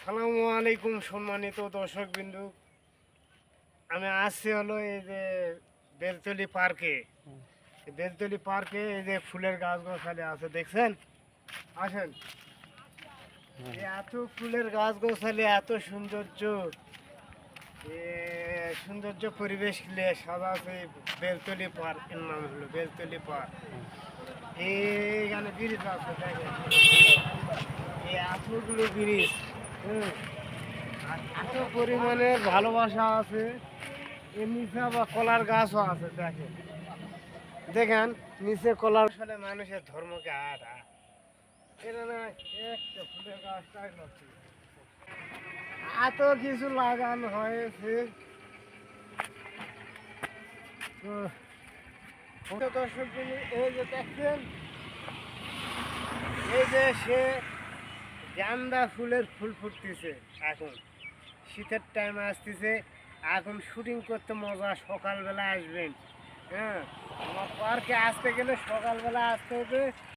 আসসালামু আলাইকুম সম্মানিত দর্শকবিন্দু। আমি আসছি হলো এই যে বেলতলি পার্কে। বেলতলি পার্কে এই যে ফুলের গাছ গোছালি আছে, দেখছেন? আসেন, এই এত ফুলের গাছ গোছালি, এত সৌন্দর্য, সৌন্দর্য পরিবেশ নিয়ে সাজা আছে। এই বেলতলি পার্কের নাম হলো বেলতলি পার্ক। এইখানে ব্রিজ আছে, দেখেন, এই এতগুলো ব্রিজ। আর এত পরিমাণে ভালোবাসা আছে। এর নিচে আবার কলার গাছও আছে, দেখেন দেখেন নিচে কলার ফলে মানুষের ধর্মকে আড়া এটা না, একটা ফুলের গাছটাই নষ্ট। এত কিছু লাগানো হয়েছে। তো দর্শক বন্ধু, এই যে দেখছেন, এই যে সে গাঁদা ফুলের ফুল ফুটতেছে এখন, শীতের টাইম আসতেছে। এখন শুটিং করতে মজা, সকালবেলা আসবেন। হ্যাঁ, আমার পার্কে আসতে গেলে সকালবেলা আসতে হবে।